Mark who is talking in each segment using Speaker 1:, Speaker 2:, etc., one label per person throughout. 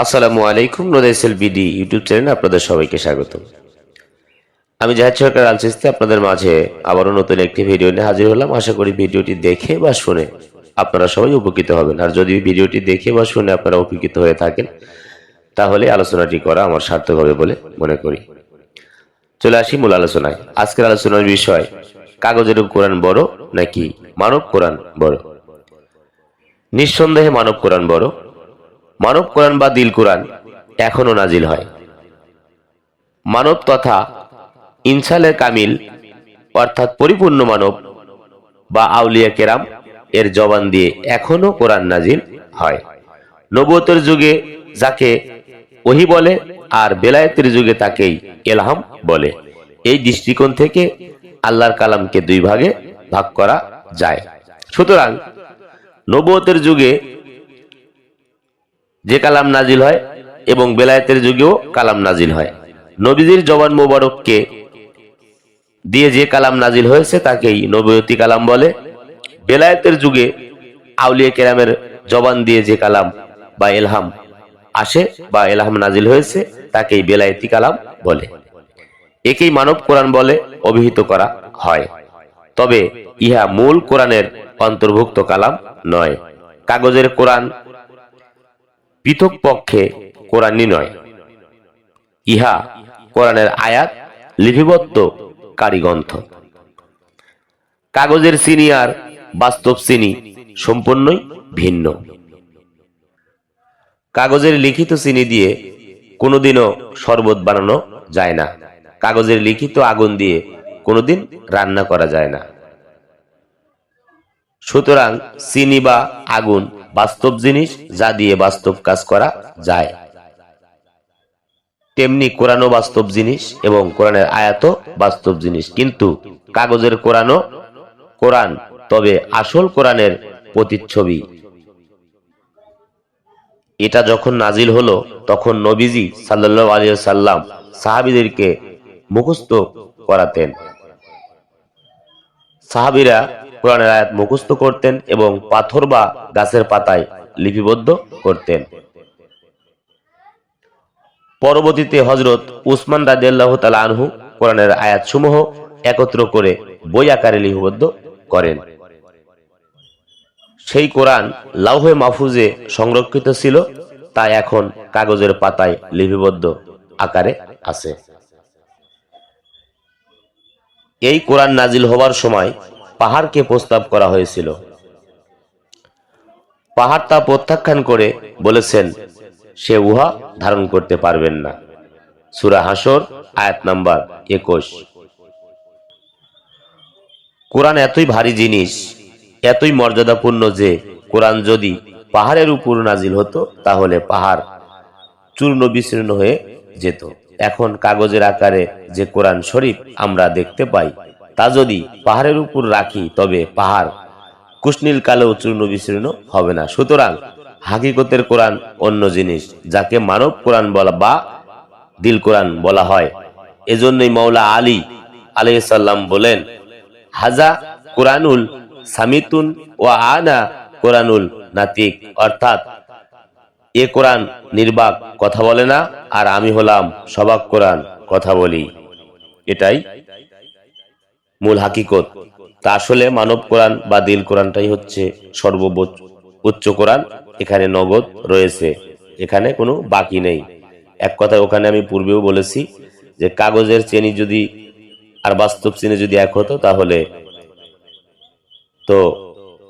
Speaker 1: আসসালামু আলাইকুম। নোদাইসেল BD YouTube চ্যানেলে আপনাদের সবাইকে স্বাগত। আমি জাহিদ সরকার আল চিস্তি আপনাদের মাঝে আবারও নতুন একটি ভিডিও নিয়ে হাজির হলাম। আশা করি ভিডিওটি দেখে বা শুনে আপনারা সবাই উপকৃত হবেন। আর যদি ভিডিওটি দেখে বা শুনে আপনারা উপকৃত হয়ে থাকেন তাহলে আলোচনাটি করা আমার সার্থক হবে বলে মনে করি। চলে আসি মূল আলোচনায়। আজকের আলোচনার বিষয়, কাগজের কোরআন বড় নাকি মানব কোরআন বড়? নিঃসন্দেহে মানব কোরআন বড়। মানব কোরআন বা দিল কোরআন এখনো নাজিল হয়। মানব তথা ইনসালে কামিল অর্থাৎ পরিপূর্ণ মানব বা আউলিয়া কেরাম এর জবান দিয়ে এখনো কোরআন নাজিল হয়। নবুয়তের যুগে যাকে ওহী বলে আর বেলায়েতের যুগে তাকেই ইলহাম বলে। এই দৃষ্টিকোণ থেকে আল্লাহর কালামকে দুই ভাগে ভাগ করা যায়। সুতরাং নবুয়তের যুগে যে কালাম নাজিল হয় এবং বেলায়েতের যুগেও কালাম নাজিল হয়। নবীজির জবান মোবারককে দিয়ে যে কালাম নাজিল হয়েছে তাকেই নবুয়তি কালাম বলে। বেলায়েতের যুগে আউলিয়া কেরামের জবান দিয়ে যে কালাম বা ইলহাম আসে বা ইলহাম নাজিল হয়েছে তাকেই বেলায়েতি কালাম বলে। একেই মানব কোরআন বলে অভিহিত করা হয়। তবে ইহা মূল কোরআনের অন্তর্ভুক্ত কালাম নয়। কাগজের কোরআন পৃথক পক্ষে কোরআনই নয়, ইহা কোরআনের আয়াত লিপিবদ্ধ কারিগ্রন্থ। কাগজের চিনি আর বাস্তব চিনি সম্পূর্ণই ভিন্ন। কাগজের লিখিত চিনি দিয়ে কোনোদিনও শরবত বানানো যায় না। কাগজের লিখিত আগুন দিয়ে কোনোদিন রান্না করা যায় না। সুতরাং চিনি বা আগুন বাস্তব জিনিস, যা দিয়ে বাস্তব কাজ করা যায়। তেমনি কোরআনও বাস্তব জিনিস এবং কোরআনের আয়াতও বাস্তব জিনিস। কিন্তু কাগজের কোরআনও কোরআন, তবে আসল কোরআনের প্রতিচ্ছবি। এটা যখন নাজিল হলো তখন নবীজি সাল্লাল্লাহু আলাইহি ওয়াসাল্লাম সাহাবীদেরকে মুখস্থ করাতেন। সাহাবীরা কোরআনের আয়াত মুখস্থ করতেন এবং পাথর বা গাছের পাতায় লিপিবদ্ধ করতেন। পরবর্তীতে হযরত উসমান রাদিয়াল্লাহু তাআলা আনহু কোরআনের আয়াতসমূহ একত্র করে বই আকারে লিপিবদ্ধ করেন। সেই কোরআন লাউহে মাহফুজে সংরক্ষিত ছিল, তা এখন কাগজের পাতায় লিপিবদ্ধ আকারে আছে। এই কোরআন নাজিল হওয়ার সময় পাহাড়কে প্রস্তাব করা হয়েছিল। পাহাড় তা প্রত্যাখ্যান করে বলেছেন সে উহা ধারণ করতে পারবেন না। সূরা হাসর আয়াত নাম্বার 21। কোরআন এতই ভারী জিনিস, এতই মর্যাদাপূর্ণ যে কোরআন যদি পাহাড়ের উপর নাজিল হতো তাহলে পাহাড় চূর্ণ বিচূর্ণ হয়ে যেত। এখন কাগজের আকারে যে কোরআন শরীফ আমরা দেখতে পাই, তা যদি পাহাড়ের উপর রাখি তবে পাহাড় কুশনীল কালেও চূর্ণ বিচূর্ণ হবে না। সুতরাং হাকিকতের কোরআন অন্য জিনিস, যাকে মানব কোরআন বলা বা দিল কোরআন বলা হয়। এজন্যই মাওলা আলী আলাইহিস সালাম বলেন, হাজা কোরআনুল সামিতুন ওয়া আনা কোরআনুল নাতিক, অর্থাৎ এ কোরআন নির্বাক, কথা বলে না, আর আমি হলাম সবাক কোরআন, কথা বলি। এটাই মূল হাকিকত। তা আসলে মানব কোরআন বা দিল কোরআনটাই হচ্ছে সর্বোচ্চ কোরআন। এখানে নগদ রয়েছে, এখানে কোনো বাকি নেই। এক কথা ওখানে আমি পূর্বেও বলেছি যে কাগজের চিনি যদি আর বাস্তব চিনি যদি এক হতো তাহলে তো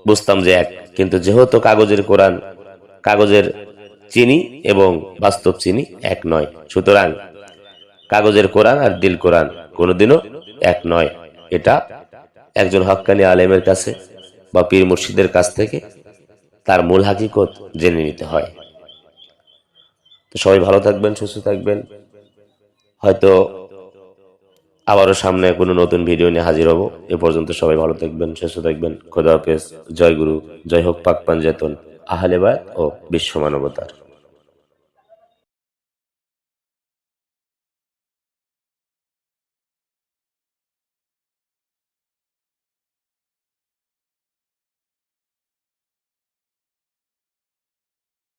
Speaker 1: বুঝতাম যে এক, কিন্তু যেহেতু কাগজের কোরআন, কাগজের চিনি এবং বাস্তব চিনি এক নয়, সুতরাং কাগজের কোরআন আর দিল কোরআন কোনোদিনও এক নয়। এটা একজন হক্কানি আলেমের কাছে বা পীর মুর্শিদের কাছ থেকে তার মূল হাকিকত জেনে নিতে হয়। তো সবাই ভালো থাকবেন, সুস্থ থাকবেন। হয়তো আবারও সামনে কোনো নতুন ভিডিও নিয়ে হাজির হব। এ পর্যন্ত সবাই ভালো থাকবেন, সুস্থ থাকবেন। খোদা হাফেজ। জয় গুরু, জয় হোক পাক পাঞ্জাতন, আহলে বায়াত ও বিশ্ব মানবতার।